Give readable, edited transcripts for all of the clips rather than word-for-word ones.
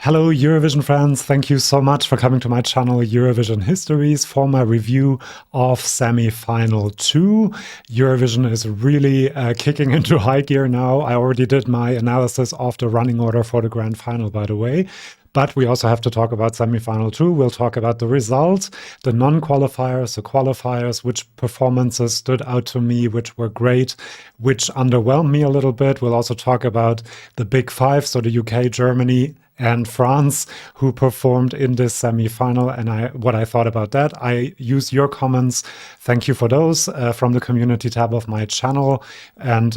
Hello, Eurovision friends. Thank you so much for coming to my channel, Eurovision Histories, for my review of semi-final 2. Eurovision is really kicking into high gear now. I already did my analysis of the running order for the grand final, by the way. But we also have to talk about semi-final 2. We'll talk about the results, the non-qualifiers, the qualifiers, which performances stood out to me, which were great, which underwhelmed me a little bit. We'll also talk about the big five, so the UK, Germany, and France, who performed in this semi-final, and what I thought about that. I use your comments. Thank you for those from the community tab of my channel. And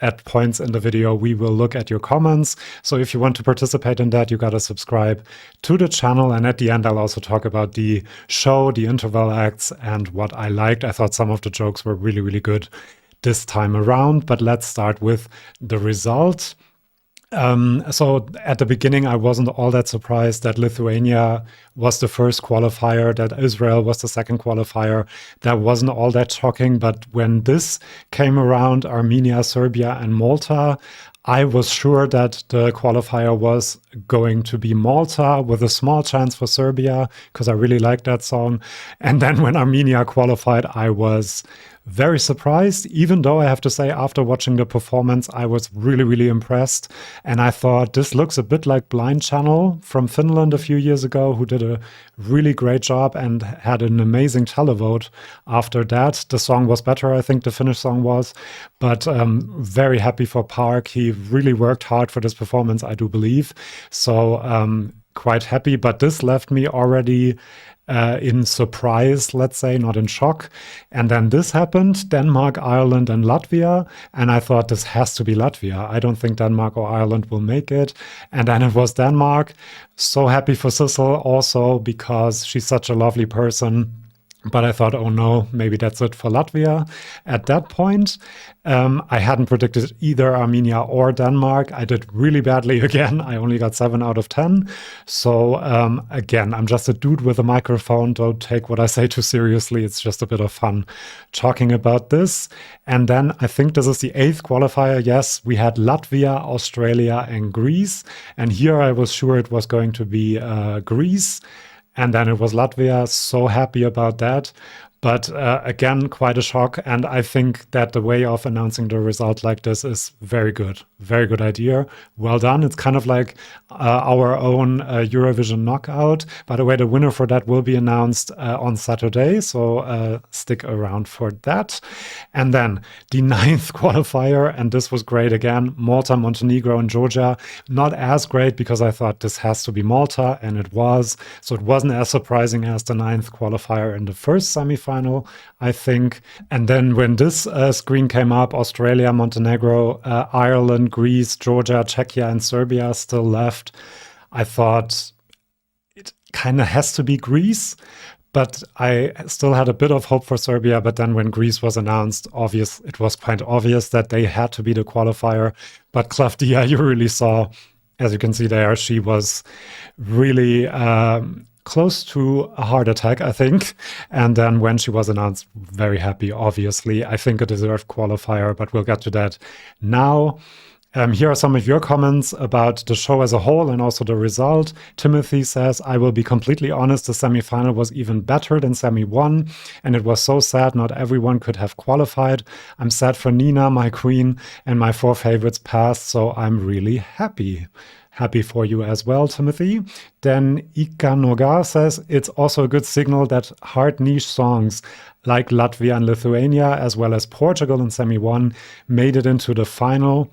at points in the video, we will look at your comments. So if you want to participate in that, you got to subscribe to the channel. And at the end, I'll also talk about the show, the interval acts, and what I liked. I thought some of the jokes were really, really good this time around. But let's start with the result. So at the beginning, I wasn't all that surprised that Lithuania was the first qualifier, that Israel was the second qualifier. That wasn't all that shocking. But when this came around, Armenia, Serbia, and Malta, I was sure that the qualifier was going to be Malta, with a small chance for Serbia, because I really liked that song. And then when Armenia qualified, I was very surprised, even though I have to say, after watching the performance, I was really, really impressed. And I thought this looks a bit like Blind Channel from Finland a few years ago, who did a really great job and had an amazing televote after that. The song was better, I think the Finnish song was, but very happy for Park. He really worked hard for this performance, I do believe. So quite happy, but this left me already in surprise, let's say, not in shock. And then this happened, Denmark, Ireland, and Latvia. And I thought this has to be Latvia. I don't think Denmark or Ireland will make it. And then it was Denmark. So happy for Sissel also, because she's such a lovely person. But I thought, oh no, maybe that's it for Latvia. At that point, I hadn't predicted either Armenia or Denmark. I did really badly again. I only got 7 out of 10. So again, I'm just a dude with a microphone. Don't take what I say too seriously. It's just a bit of fun talking about this. And then I think this is the 8th qualifier. Yes, we had Latvia, Australia, and Greece. And here I was sure it was going to be Greece. And then it was Latvia, so happy about that. But again, quite a shock. And I think that the way of announcing the result like this is very good. Very good idea. Well done. It's kind of like our own Eurovision knockout. By the way, the winner for that will be announced on Saturday. So stick around for that. And then the 9th qualifier. And this was great again. Malta, Montenegro, and Georgia. Not as great because I thought this has to be Malta. And it was. So it wasn't as surprising as the 9th qualifier in the first semifinal, I think. And then when this screen came up, Australia, Montenegro, Ireland, Greece, Georgia, Czechia, and Serbia still left, I thought it kind of has to be Greece. But I still had a bit of hope for Serbia. But then when Greece was announced, it was quite obvious that they had to be the qualifier. But Claudia, you really saw, as you can see there, she was really close to a heart attack, I think. And then when she was announced, very happy, obviously. I think a deserved qualifier, but we'll get to that now. Here are some of your comments about the show as a whole and also the result. Timothy says, I will be completely honest, the semi-final was even better than semi-1, and it was so sad not everyone could have qualified. I'm sad for Nina, my queen, and my 4 favorites passed, so I'm really happy. Happy for you as well, Timothy. Then Ika Nogar says, it's also a good signal that hard niche songs like Latvia and Lithuania, as well as Portugal in semi-1, made it into the final.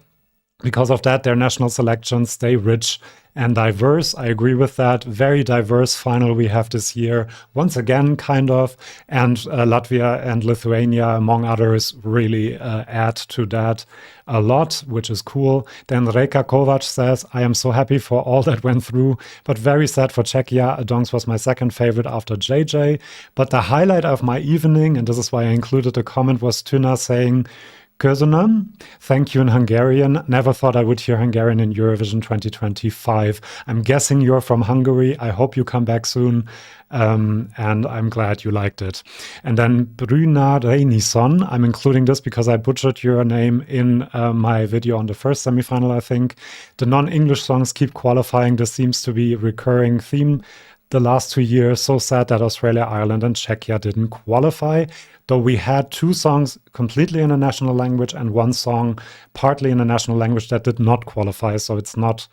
Because of that, their national selections stay rich and diverse. I agree with that. Very diverse final we have this year. Once again, kind of. And Latvia and Lithuania, among others, really add to that a lot, which is cool. Then Reka Kovac says, I am so happy for all that went through, but very sad for Czechia. Adongs was my second favorite after JJ. But the highlight of my evening, and this is why I included a comment, was Tuna saying, Köszönöm. Thank you in Hungarian. Never thought I would hear Hungarian in Eurovision 2025. I'm guessing you're from Hungary. I hope you come back soon. And I'm glad you liked it. And then Bruna Reinison. I'm including this because I butchered your name in my video on the first semifinal, I think. The non-English songs keep qualifying. This seems to be a recurring theme the last 2 years. So sad that Australia, Ireland, and Czechia didn't qualify. Though we had 2 songs completely in a national language and 1 song partly in a national language that did not qualify. So it's not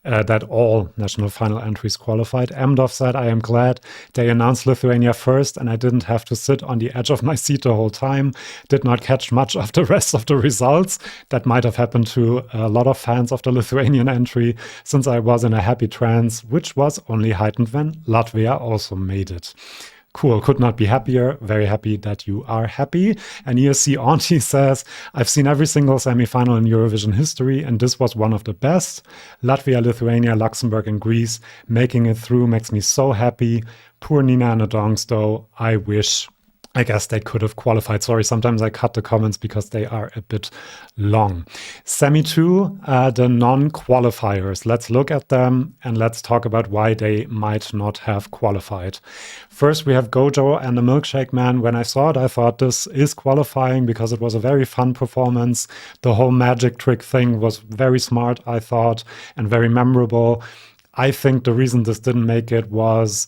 that all national final entries qualified. Amdov said, I am glad they announced Lithuania first and I didn't have to sit on the edge of my seat the whole time. Did not catch much of the rest of the results. That might have happened to a lot of fans of the Lithuanian entry, since I was in a happy trance, which was only heightened when Latvia also made it. Cool, could not be happier. Very happy that you are happy. And ESC Auntie says, I've seen every single semi-final in Eurovision history, and this was one of the best. Latvia, Lithuania, Luxembourg, and Greece making it through makes me so happy. Poor Nina and the Dongs, though. I guess they could have qualified. Sorry, sometimes I cut the comments because they are a bit long. Semi 2, the non-qualifiers. Let's look at them and let's talk about why they might not have qualified. First, we have Gojo and the Milkshake Man. When I saw it, I thought this is qualifying because it was a very fun performance. The whole magic trick thing was very smart, I thought, and very memorable. I think the reason this didn't make it was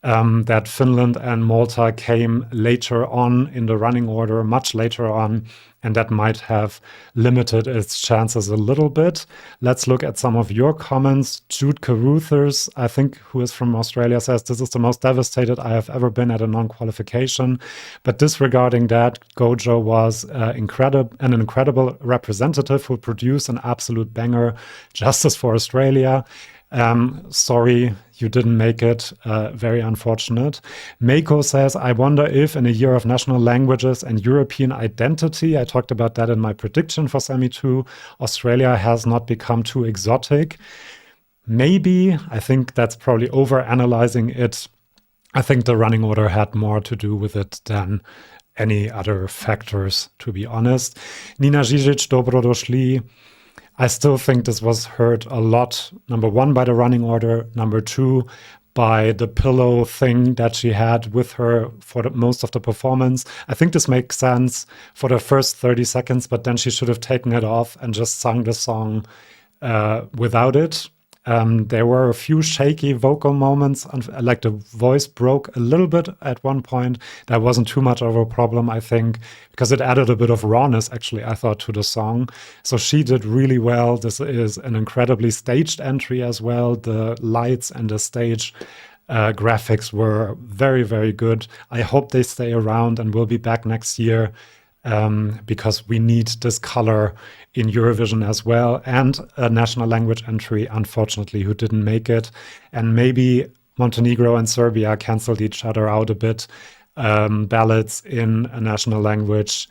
that Finland and Malta came later on in the running order, much later on, and that might have limited its chances a little bit. Let's look at some of your comments. Jude Caruthers, I think, who is from Australia, says, this is the most devastated I have ever been at a non-qualification. But disregarding that, Gojo was an incredible representative who produced an absolute banger. Justice for Australia. Sorry, you didn't make it. Very unfortunate. Meiko says, I wonder if in a year of national languages and European identity, I talked about that in my prediction for Semi 2, Australia has not become too exotic. Maybe. I think that's probably over-analyzing it. I think the running order had more to do with it than any other factors, to be honest. Nina Žižić, dobro došli. I still think this was hurt a lot, number 1, by the running order, number 2, by the pillow thing that she had with her for most of the performance. I think this makes sense for the first 30 seconds, but then she should have taken it off and just sung the song without it. There were a few shaky vocal moments, like the voice broke a little bit at one point. That wasn't too much of a problem, I think, because it added a bit of rawness, actually, I thought, to the song. So she did really well. This is an incredibly staged entry as well. The lights and the stage graphics were very, very good. I hope they stay around and will be back next year. Because we need this color in Eurovision as well, and a national language entry, unfortunately, who didn't make it. And maybe Montenegro and Serbia canceled each other out a bit. Ballads in a national language.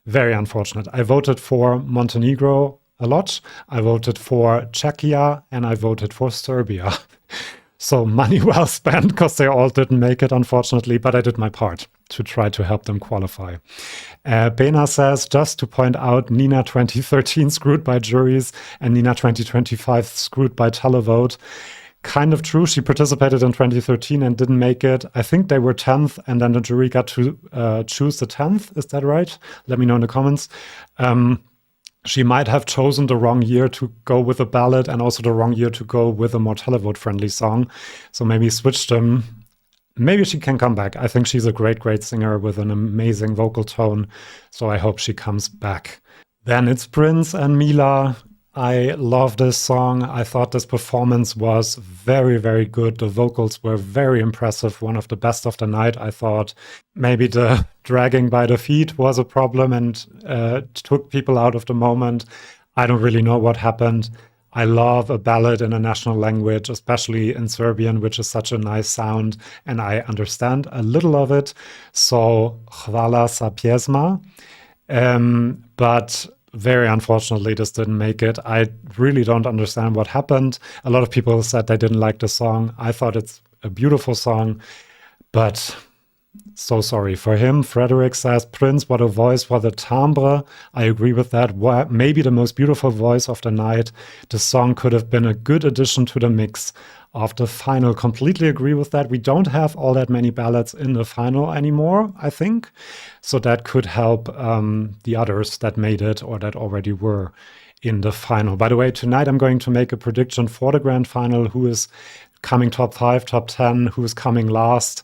Very unfortunate. I voted for Montenegro a lot. I voted for Czechia, and I voted for Serbia. So money well spent, because they all didn't make it, unfortunately, but I did my part to try to help them qualify. Bena says, just to point out, Nina 2013 screwed by juries and Nina 2025 screwed by televote. Kind of true. She participated in 2013 and didn't make it. I think they were 10th, and then the jury got to choose the 10th. Is that right? Let me know in the comments. She might have chosen the wrong year to go with a ballad and also the wrong year to go with a more televote-friendly song. So maybe switch them. Maybe she can come back. I think she's a great, great singer with an amazing vocal tone. So I hope she comes back. Then it's Prince and Mila. I love this song. I thought this performance was very, very good. The vocals were very impressive. One of the best of the night, I thought. Maybe the dragging by the feet was a problem and took people out of the moment. I don't really know what happened. I love a ballad in a national language, especially in Serbian, which is such a nice sound, and I understand a little of it. So, hvala sa pjesma. But very unfortunately, this didn't make it. I really don't understand what happened. A lot of people said they didn't like the song. I thought it's a beautiful song, but So sorry for him. Frederick says, Prince, what a voice for the timbre. I agree with that. Maybe the most beautiful voice of the night. The song could have been a good addition to the mix of the final. Completely agree with that. We don't have all that many ballads in the final anymore, I think. So that could help the others that made it or that already were in the final. By the way, tonight I'm going to make a prediction for the grand final. Who is coming top 5, top 10, who's coming last.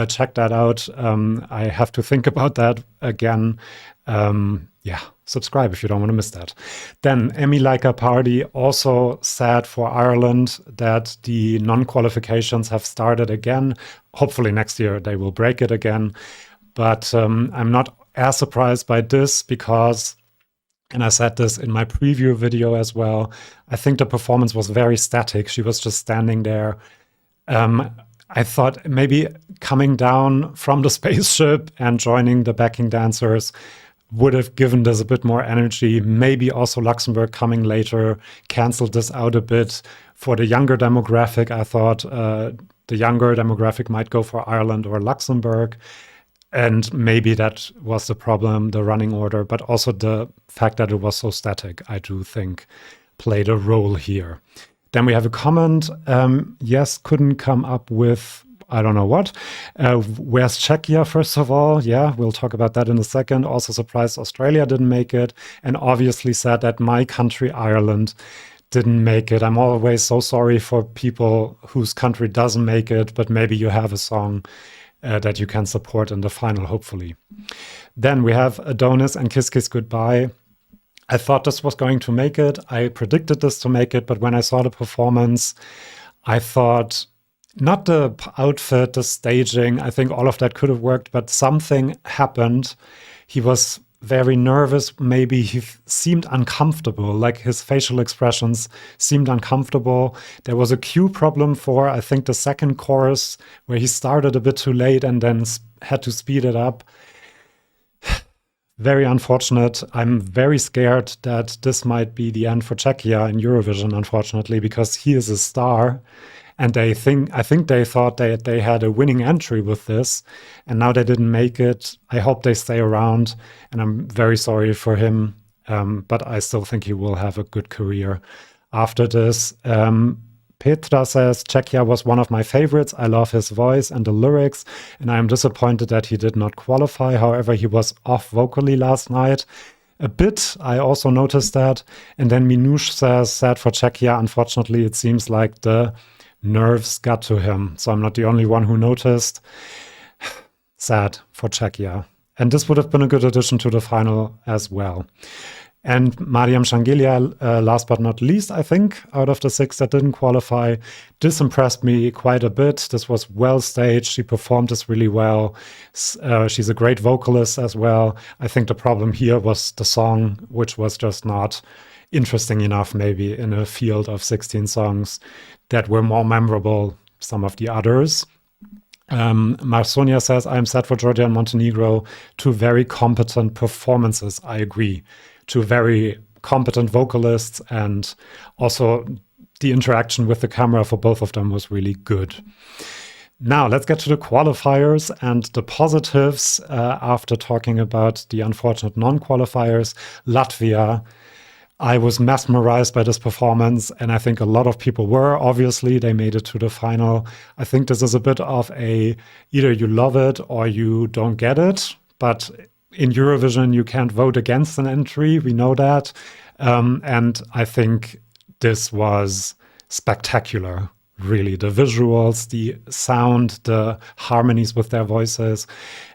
Check that out. I have to think about that again. Yeah, subscribe if you don't want to miss that. Then Emmy Like a Party, also sad for Ireland that the non-qualifications have started again. Hopefully next year they will break it again. But I'm not as surprised by this because, and I said this in my preview video as well, I think the performance was very static. She was just standing there. I thought maybe coming down from the spaceship and joining the backing dancers would have given this a bit more energy. Maybe also Luxembourg coming later canceled this out a bit. For the younger demographic, I thought the younger demographic might go for Ireland or Luxembourg. And maybe that was the problem, the running order, but also the fact that it was so static, I do think played a role here. Then we have a comment, yes, couldn't come up with, I don't know what. Where's Czechia, first of all? Yeah, we'll talk about that in a second. Also surprised Australia didn't make it. And obviously sad that my country, Ireland, didn't make it. I'm always so sorry for people whose country doesn't make it, but maybe you have a song that you can support in the final, hopefully. Then we have Adonis and Kiss Kiss Goodbye. I thought this was going to make it. I predicted this to make it, but when I saw the performance, I thought not the outfit, the staging, I think all of that could have worked, but something happened. He was very nervous. Maybe he seemed uncomfortable, like his facial expressions seemed uncomfortable. There was a cue problem for, I think, the second chorus where he started a bit too late and then had to speed it up. Very unfortunate. I'm very scared that this might be the end for Czechia in Eurovision, unfortunately, because he is a star. And I think they thought they had a winning entry with this, and now they didn't make it. I hope they stay around, and I'm very sorry for him, but I still think he will have a good career after this. Petra says, Czechia was one of my favorites. I love his voice and the lyrics, and I am disappointed that he did not qualify. However, he was off vocally last night. A bit, I also noticed that. And then Minouche says, sad for Czechia. Unfortunately, it seems like the nerves got to him. So I'm not the only one who noticed. Sad for Czechia. And this would have been a good addition to the final as well. And Mariam Shangilia, last but not least, I think, out of the 6 that didn't qualify, this impressed me quite a bit. This was well staged. She performed this really well. She's a great vocalist as well. I think the problem here was the song, which was just not interesting enough, maybe in a field of 16 songs that were more memorable, some of the others. Marsonia says, I am sad for Georgia and Montenegro. 2 very competent performances, I agree. 2 very competent vocalists, and also the interaction with the camera for both of them was really good. Now, let's get to the qualifiers and the positives after talking about the unfortunate non-qualifiers. Latvia, I was mesmerized by this performance, and I think a lot of people were. Obviously, they made it to the final. I think this is a bit of a, either you love it or you don't get it, but in Eurovision, you can't vote against an entry. We know that. And I think this was spectacular, really. The visuals, the sound, the harmonies with their voices.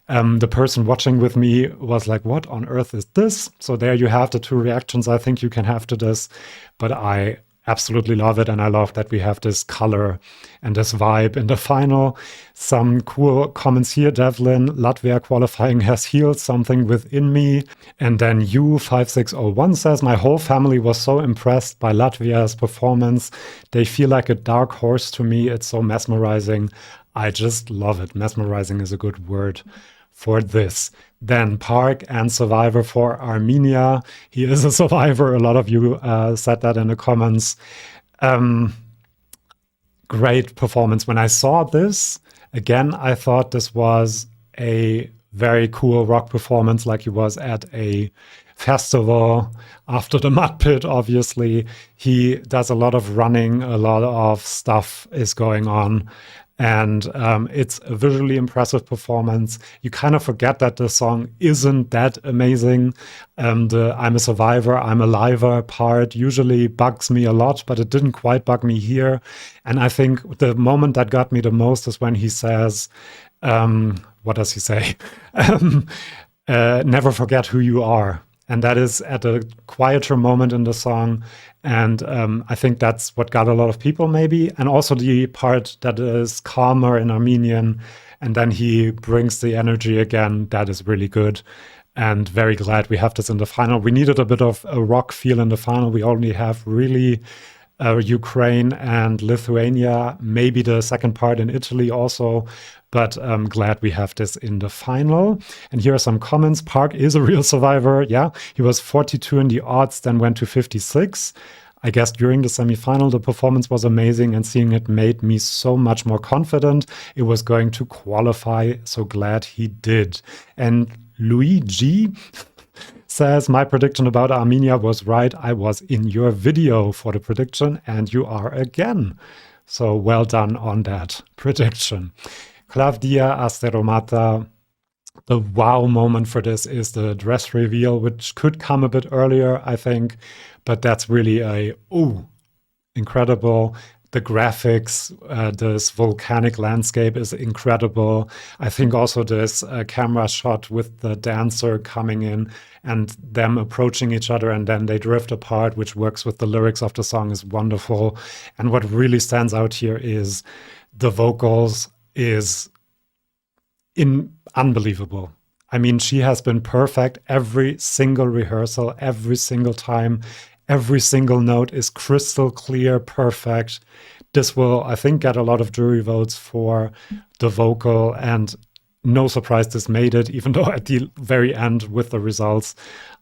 The person watching with me was like, what on earth is this? So there you have the 2 reactions I think you can have to this. But I absolutely love it, and I love that we have this color and this vibe in the final. Some cool comments here. Devlin, Latvia qualifying has healed something within me. And then U5601 says, my whole family was so impressed by Latvia's performance. They feel like a dark horse to me. It's so mesmerizing. I just love it. Mesmerizing is a good word for this. Then Park and Survivor for Armenia. He is a survivor. A lot of you said that in the comments. Great performance. When I saw this, again, I thought this was a very cool rock performance, like he was at a festival after the mud pit. Obviously, he does a lot of running, a lot of stuff is going on, and it's a visually impressive performance. You kind of forget that the song isn't that amazing. The I'm a survivor, I'm a liver part usually bugs me a lot, but it didn't quite bug me here. And I think the moment that got me the most is when he says, what does he say? Never forget who you are. And that is at a quieter moment in the song. And I think that's what got a lot of people, maybe. And also the part that is calmer in Armenian. And then he brings the energy again. That is really good. And very glad we have this in the final. We needed a bit of a rock feel in the final. We only have really Ukraine and Lithuania, maybe the second part in Italy also. But I'm glad we have this in the final. And here are some comments. Park is a real survivor. Yeah, he was 42 in the odds, then went to 56. I guess during the semifinal, the performance was amazing, and seeing it made me so much more confident it was going to qualify. So glad he did. And Luigi says, my prediction about Armenia was right. I was in your video for the prediction, and you are again. So well done on that prediction. Claudia Asteromata, the wow moment for this is the dress reveal, which could come a bit earlier, I think, but that's really a, incredible. The graphics, this volcanic landscape is incredible. I think also this camera shot with the dancer coming in and them approaching each other and then they drift apart, which works with the lyrics of the song, is wonderful. And what really stands out here is the vocals is unbelievable. I mean, she has been perfect every single rehearsal, every single time. Every single note is crystal clear, perfect. This will, I think, get a lot of jury votes for the vocal, and no surprise this made it, even though at the very end with the results,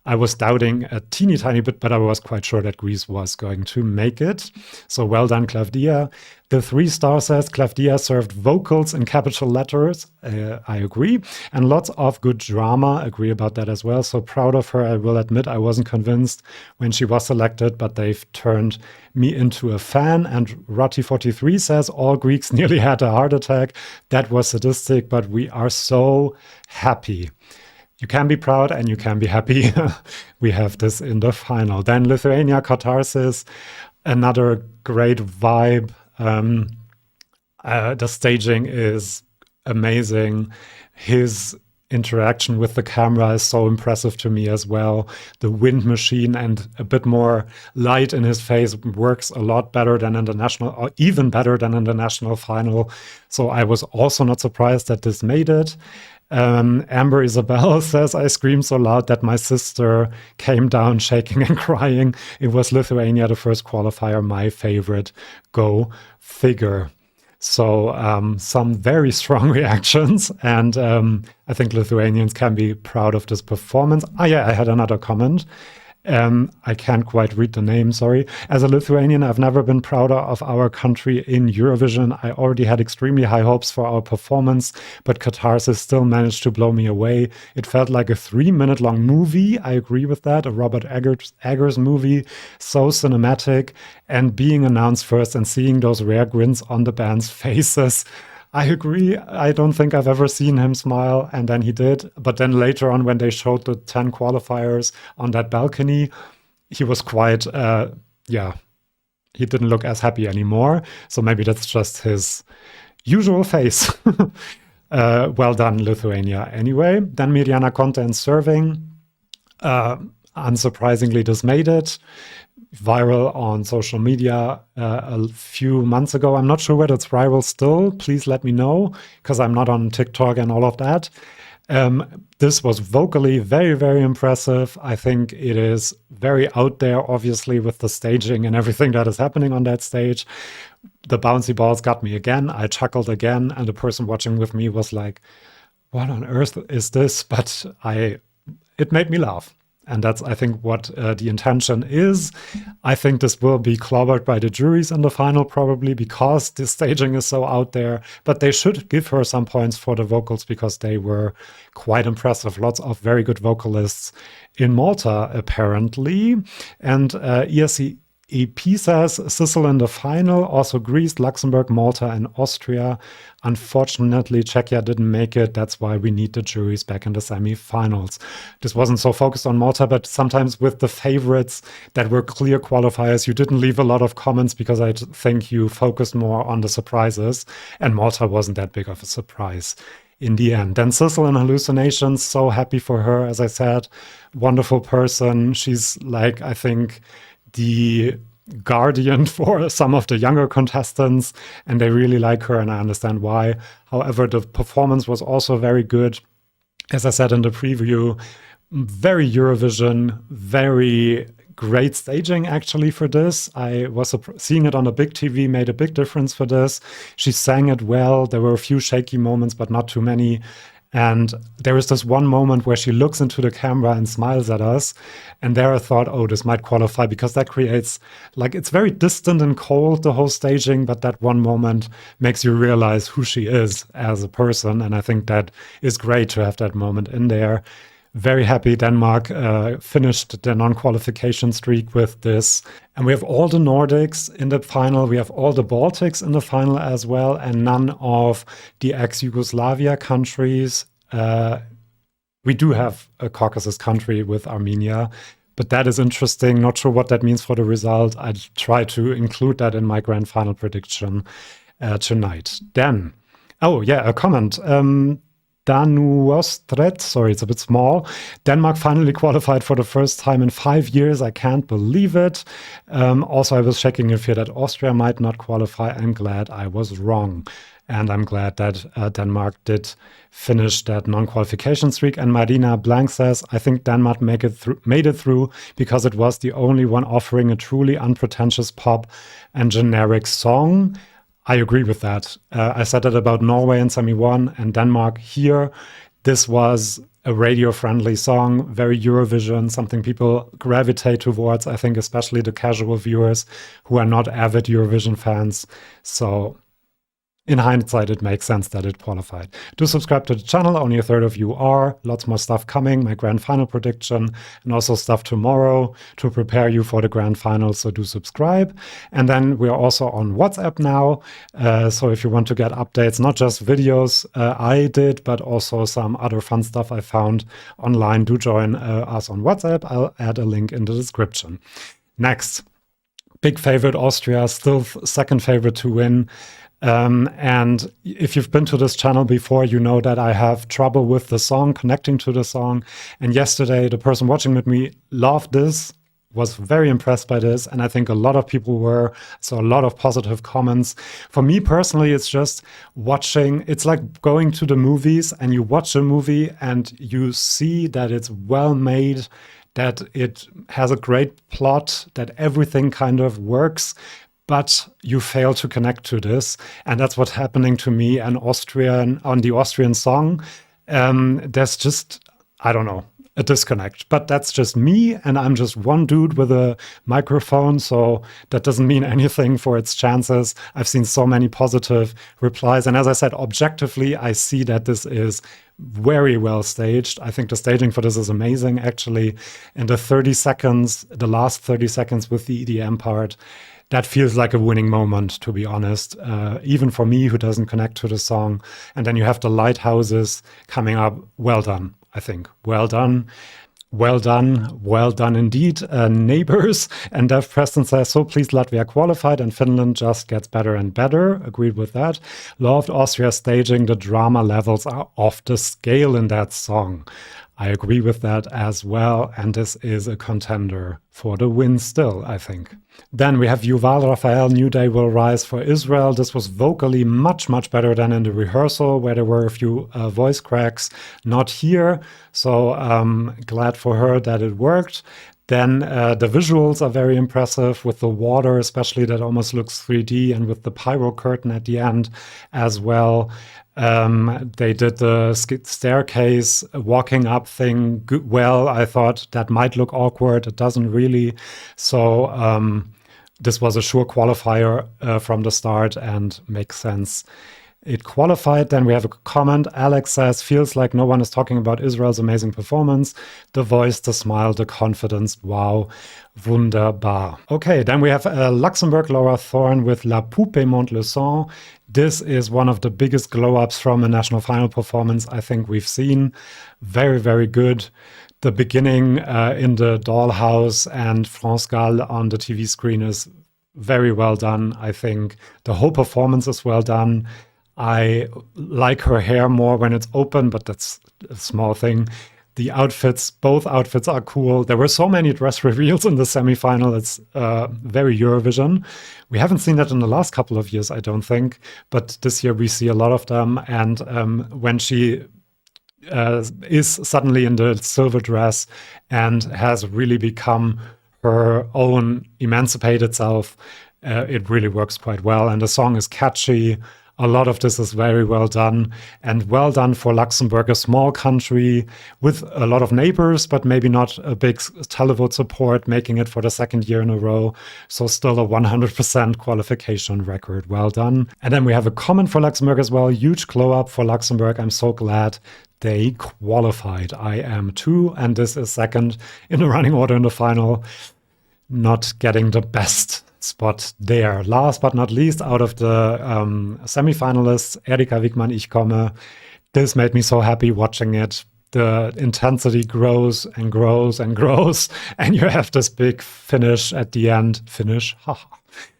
I was doubting a teeny tiny bit, but I was quite sure that Greece was going to make it. So well done, Claudia. The 3-star says, Claudia served vocals in capital letters. I agree. And lots of good drama. Agree about that as well. So proud of her. I will admit I wasn't convinced when she was selected, but they've turned me into a fan. And Rati43 says, all Greeks nearly had a heart attack. That was sadistic, but we are so happy. You can be proud and you can be happy. We have this in the final. Then Lithuania, Catharsis, another great vibe. The staging is amazing. His interaction with the camera is so impressive to me as well. The wind machine and a bit more light in his face works a lot better than in the national, or even better than in the national final. So I was also not surprised that this made it. Amber Isabel says, I screamed so loud that my sister came down shaking and crying. It was Lithuania, the first qualifier, my favorite. Go figure. So some very strong reactions, and I think Lithuanians can be proud of this performance. Yeah, I had another comment. I can't quite read the name, sorry. As a Lithuanian, I've never been prouder of our country in Eurovision. I already had extremely high hopes for our performance, but Catharsis still managed to blow me away. It felt like a 3-minute long movie. I agree with that. A Robert Eggers movie, so cinematic. And being announced first and seeing those rare grins on the band's faces, I agree. I don't think I've ever seen him smile, and then he did. But then later on, when they showed the 10 qualifiers on that balcony, he was quite, he didn't look as happy anymore. So maybe that's just his usual face. Well done, Lithuania. Anyway, then Mirjana Conte in serving. Unsurprisingly, this made it viral on social media a few months ago. I'm not sure whether it's viral still. Please let me know, because I'm not on TikTok and all of that. This was vocally very, very impressive. I think it is very out there, obviously, with the staging and everything that is happening on that stage. The bouncy balls got me again. I chuckled again, and the person watching with me was like, what on earth is this? But it made me laugh. And that's, I think, what the intention is. I think this will be clobbered by the juries in the final, probably because the staging is so out there. But they should give her some points for the vocals because they were quite impressive. Lots of very good vocalists in Malta, apparently. And ESC EP says Sicily in the final, also Greece, Luxembourg, Malta, and Austria. Unfortunately, Czechia didn't make it. That's why we need the juries back in the semi-finals. This wasn't so focused on Malta, but sometimes with the favorites that were clear qualifiers, you didn't leave a lot of comments because I think you focused more on the surprises, and Malta wasn't that big of a surprise in the end. Then Sicily and Hallucinations, so happy for her, as I said. Wonderful person. She's like, I think, the guardian for some of the younger contestants, and they really like her, and I understand why. However, the performance was also very good. As I said in the preview, very Eurovision, very great staging actually for this. I was seeing it on a big TV made a big difference for this. She sang it well. There were a few shaky moments, but not too many. And there is this one moment where she looks into the camera and smiles at us. And there I thought, oh, this might qualify, because that creates, like, it's very distant and cold, the whole staging, but that one moment makes you realize who she is as a person. And I think that is great to have that moment in there. Very happy Denmark finished the non-qualification streak with this. And we have all the Nordics in the final. We have all the Baltics in the final as well, and none of the ex-Yugoslavia countries. We do have a Caucasus country with Armenia, but that is interesting. Not sure what that means for the result. I'd try to include that in my grand final prediction tonight. Then, oh yeah, a comment. Danuostret, sorry, it's a bit small. Denmark finally qualified for the first time in 5 years. I can't believe it. Also, I was checking if here that Austria might not qualify. I'm glad I was wrong. And I'm glad that Denmark did finish that non-qualification streak. And Marina Blank says, I think Denmark made it through because it was the only one offering a truly unpretentious pop and generic song. I agree with that. I said that about Norway in semi-1 and Denmark here. This was a radio-friendly song, very Eurovision, something people gravitate towards, I think, especially the casual viewers who are not avid Eurovision fans. So in hindsight, it makes sense that it qualified. Do subscribe to the channel. Only a third of you are. Lots more stuff coming, my grand final prediction, and also stuff tomorrow to prepare you for the grand final. So do subscribe. And then we're also on WhatsApp now. So if you want to get updates, not just videos I did, but also some other fun stuff I found online, do join us on WhatsApp. I'll add a link in the description. Next, big favorite Austria, still second favorite to win. And if you've been to this channel before, you know that I have trouble with the song, connecting to the song. And yesterday, the person watching with me loved this, was very impressed by this. And I think a lot of people were, so a lot of positive comments. For me personally, it's just watching, it's like going to the movies and you watch a movie and you see that it's well made, that it has a great plot, that everything kind of works, but you fail to connect to this. And that's what's happening to me on the Austrian song. There's just, I don't know, a disconnect. But that's just me, and I'm just one dude with a microphone, so that doesn't mean anything for its chances. I've seen so many positive replies. And as I said, objectively, I see that this is very well staged. I think the staging for this is amazing, actually. And the 30 seconds, the last 30 seconds with the EDM part, that feels like a winning moment, to be honest, even for me who doesn't connect to the song. And then you have the lighthouses coming up. Well done, I think. Well done. Well done. Well done indeed. Neighbors. And Dev Preston says, so pleased Latvia qualified and Finland just gets better and better. Agreed with that. Loved Austria staging. The drama levels are off the scale in that song. I agree with that as well, and this is a contender for the win still, I think. Then we have Yuval Raphael, New Day Will Rise for Israel. This was vocally much, much better than in the rehearsal, where there were a few voice cracks. Not here, so glad for her that it worked. Then the visuals are very impressive with the water, especially that almost looks 3D, and with the pyro curtain at the end as well. They did the staircase walking up thing well. I thought that might look awkward. It doesn't really. So this was a sure qualifier from the start and makes sense. It qualified. Then we have a comment. Alex says, feels like no one is talking about Israel's amazing performance. The voice, the smile, the confidence. Wow. Wunderbar. Okay, then we have Luxembourg, Laura Thorne with La Poupée Monte le Sang. This is one of the biggest glow-ups from a national final performance I think we've seen. Very, very good. The beginning in the dollhouse and France Gall on the TV screen is very well done, I think. The whole performance is well done. I like her hair more when it's open, but that's a small thing. The outfits, both outfits are cool. There were so many dress reveals in the semifinal. It's very Eurovision. We haven't seen that in the last couple of years, I don't think. But this year we see a lot of them. And when she is suddenly in the silver dress and has really become her own emancipated self, it really works quite well. And the song is catchy. A lot of this is very well done, and well done for Luxembourg, a small country with a lot of neighbors, but maybe not a big televote support, making it for the second year in a row. So still a 100% qualification record. Well done. And then we have a comment for Luxembourg as well. Huge glow up for Luxembourg. I'm so glad they qualified. I am too. And this is second in the running order in the final. Not getting the best spot there. Last but not least, out of the semifinalists, Erika Wigmann, Ich komme. This made me so happy watching it. The intensity grows and grows and grows, and you have this big finish at the end. Finish? Haha.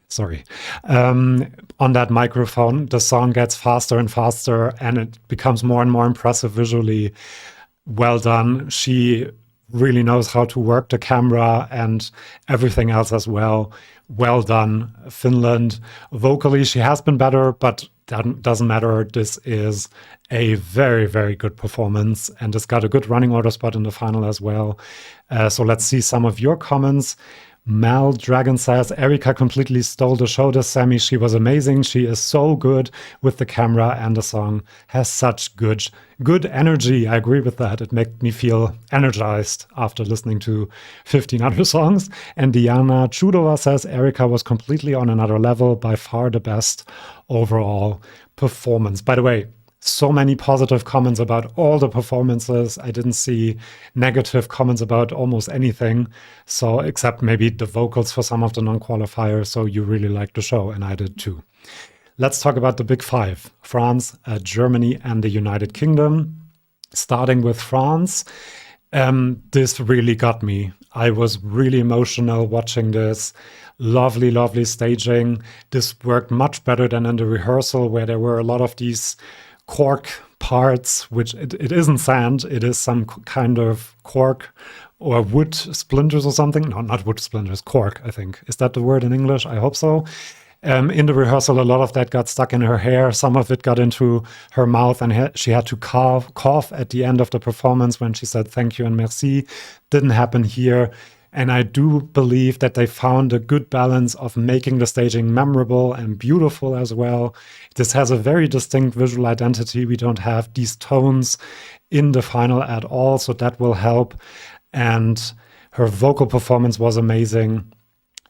Sorry. On that microphone, the song gets faster and faster, and it becomes more and more impressive visually. Well done. She really knows how to work the camera and everything else as well. Well done, Finland. Vocally, she has been better, but that doesn't matter. This is a very, very good performance, and it's got a good running order spot in the final as well. So let's see some of your comments. Mal Dragon says, Erika completely stole the show this semi. She was amazing. She is so good with the camera, and the song has such good energy. I agree with that. It made me feel energized after listening to 15 other songs. And Diana Chudova says, Erika was completely on another level, by far the best overall performance. By the way, so many positive comments about all the performances. I didn't see negative comments about almost anything. So except maybe the vocals for some of the non-qualifiers. So you really liked the show, and I did too. Let's talk about the big five: France, Germany, and the United Kingdom. Starting with France, this really got me. I was really emotional watching this. Lovely, lovely staging. This worked much better than in the rehearsal, where there were a lot of these cork parts, which it isn't sand, it is some kind of cork or wood splinters or something. No, not wood splinters, cork, I think. Is that the word in English? I hope so. In the rehearsal, a lot of that got stuck in her hair. Some of it got into her mouth, and she had to cough at the end of the performance when she said thank you and merci. Didn't happen here. And I do believe that they found a good balance of making the staging memorable and beautiful as well. This has a very distinct visual identity. We don't have these tones in the final at all, so that will help. And her vocal performance was amazing.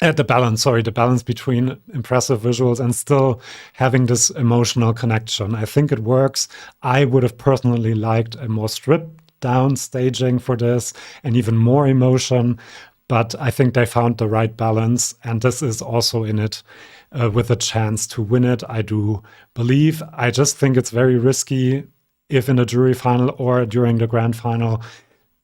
The balance between impressive visuals and still having this emotional connection. I think it works. I would have personally liked a more stripped down staging for this and even more emotion, but I think they found the right balance, and this is also in it with a chance to win it, I do believe. I just think it's very risky if in a jury final or during the grand final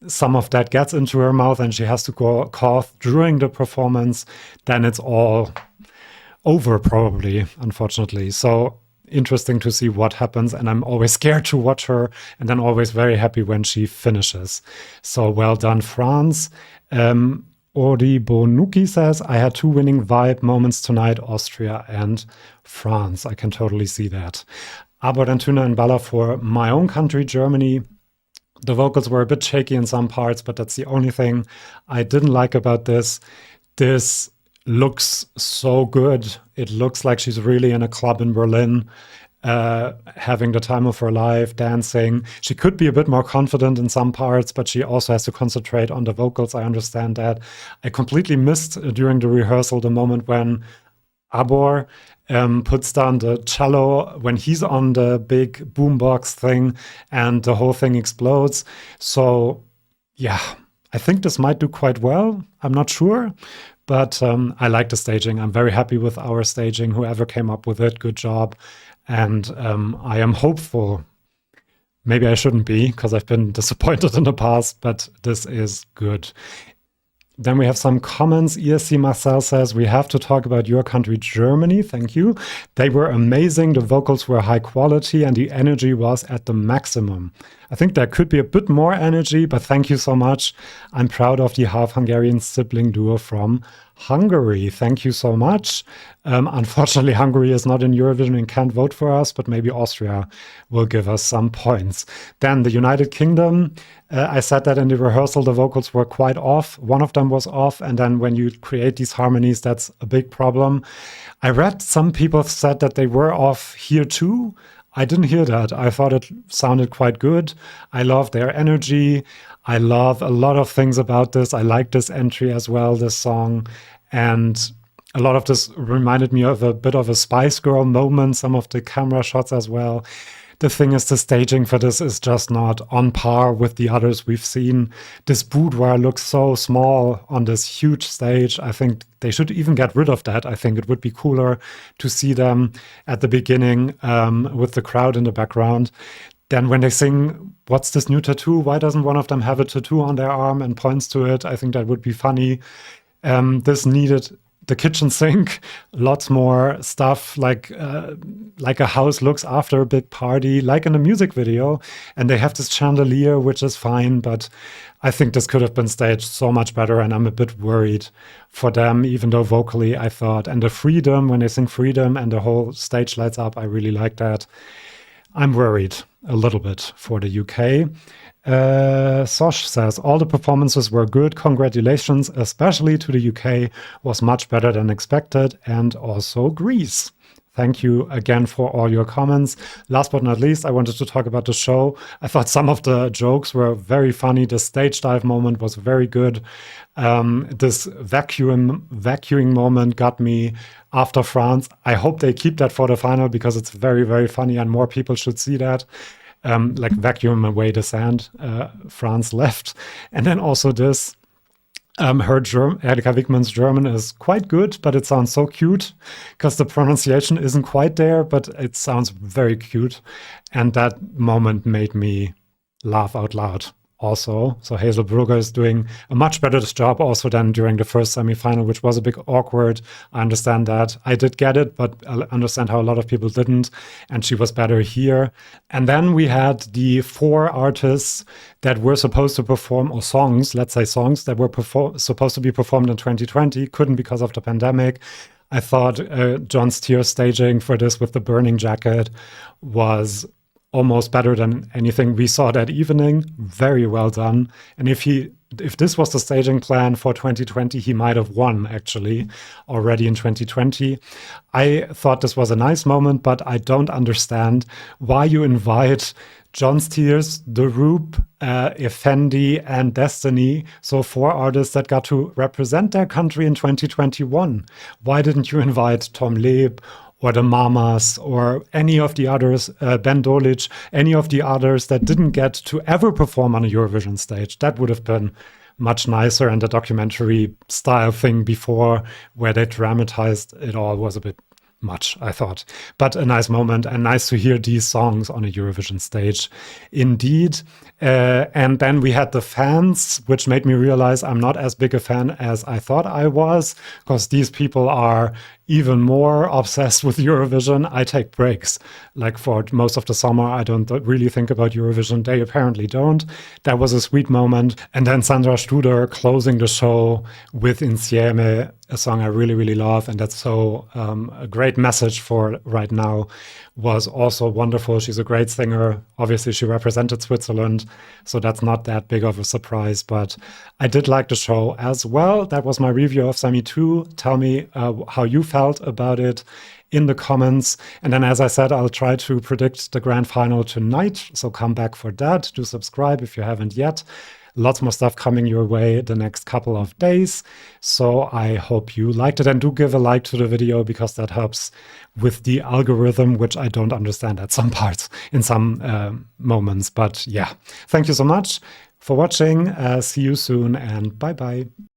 some of that gets into her mouth and she has to cough during the performance, then it's all over probably, unfortunately. So interesting to see what happens, and I'm always scared to watch her, and then always very happy when she finishes. So well done, France. Ori Bonuki says, I had two winning vibe moments tonight, Austria and France. I can totally see that. Aber dann Tuna and Balla for my own country, Germany. The vocals were a bit shaky in some parts, but that's the only thing I didn't like about this. This looks so good. It looks like she's really in a club in Berlin. having the time of her life, dancing. She could be a bit more confident in some parts, but she also has to concentrate on the vocals. I understand that. I completely missed during the rehearsal the moment when Abor puts down the cello when he's on the big boombox thing and the whole thing explodes. So, yeah, I think this might do quite well. I'm not sure, but I like the staging. I'm very happy with our staging. Whoever came up with it, good job. And I am hopeful. Maybe I shouldn't be because I've been disappointed in the past, but this is good. Then we have some comments. ESC Marcel says, we have to talk about your country, Germany. Thank you. They were amazing. The vocals were high quality and the energy was at the maximum. I think there could be a bit more energy, but thank you so much. I'm proud of the half-Hungarian sibling duo from Hungary. Thank you so much. Unfortunately, Hungary is not in Eurovision and can't vote for us, but maybe Austria will give us some points. Then the United Kingdom. I said that in the rehearsal, the vocals were quite off. One of them was off. And then when you create these harmonies, that's a big problem. I read some people said that they were off here too. I didn't hear that. I thought it sounded quite good. I love their energy. I love a lot of things about this. I like this entry as well, this song. And a lot of this reminded me of a bit of a Spice Girl moment, some of the camera shots as well. The thing is, the staging for this is just not on par with the others we've seen. This boudoir looks so small on this huge stage. I think they should even get rid of that. I think it would be cooler to see them at the beginning with the crowd in the background. Then when they sing, what's this new tattoo? Why doesn't one of them have a tattoo on their arm and points to it? I think that would be funny. This needed the kitchen sink, lots more stuff like a house looks after a big party, like in a music video. And they have this chandelier, which is fine, but I think this could have been staged so much better. And I'm a bit worried for them, even though vocally I thought, and the freedom, when they sing freedom and the whole stage lights up, I really like that. I'm worried a little bit for the UK. Sosh says, all the performances were good. Congratulations, especially to the UK, was much better than expected, and also Greece. Thank you again for all your comments. Last but not least, I wanted to talk about the show. I thought some of the jokes were very funny. The stage dive moment was very good. This vacuuming moment got me after France. I hope they keep that for the final because it's very, very funny and more people should see that. Like vacuum away the sand, France left. And then also this, Erika Wigman's German is quite good, but it sounds so cute because the pronunciation isn't quite there, but it sounds very cute. And that moment made me laugh out loud also. So Hazel Buger is doing a much better job also than during the first semifinal, which was a bit awkward. I understand that. I did get it, but I understand how a lot of people didn't. And she was better here. And then we had the 4 artists that were supposed to perform, or songs, let's say songs that were supposed to be performed in 2020, couldn't because of the pandemic. I thought John Stier's staging for this with the burning jacket was almost better than anything we saw that evening. Very well done. And if this was the staging plan for 2020, he might have won actually already in 2020. I thought this was a nice moment, but I don't understand why you invite John Steers, The Roop, Effendi, and Destiny, so 4 artists that got to represent their country in 2021. Why didn't you invite Tom Leeb or the Mamas, or any of the others, Ben Dolic, any of the others that didn't get to ever perform on a Eurovision stage? That would have been much nicer, and the documentary style thing before, where they dramatized it all, was a bit much, I thought. But a nice moment, and nice to hear these songs on a Eurovision stage, indeed. And then we had the fans, which made me realize I'm not as big a fan as I thought I was, because these people are even more obsessed with Eurovision. I take breaks. Like for most of the summer, I don't really think about Eurovision. They apparently don't. That was a sweet moment. And then Sandra Studer closing the show with Insieme, a song I really, really love. And that's so a great message for right now, was also wonderful. She's a great singer. Obviously, she represented Switzerland, so that's not that big of a surprise. But I did like the show as well. That was my review of Semi 2. Tell me how you felt about it in the comments. And then, as I said, I'll try to predict the grand final tonight. So come back for that. Do subscribe if you haven't yet. Lots more stuff coming your way the next couple of days. So I hope you liked it, and do give a like to the video, because that helps with the algorithm, which I don't understand at some parts in some moments. But yeah, thank you so much for watching. See you soon, and bye-bye.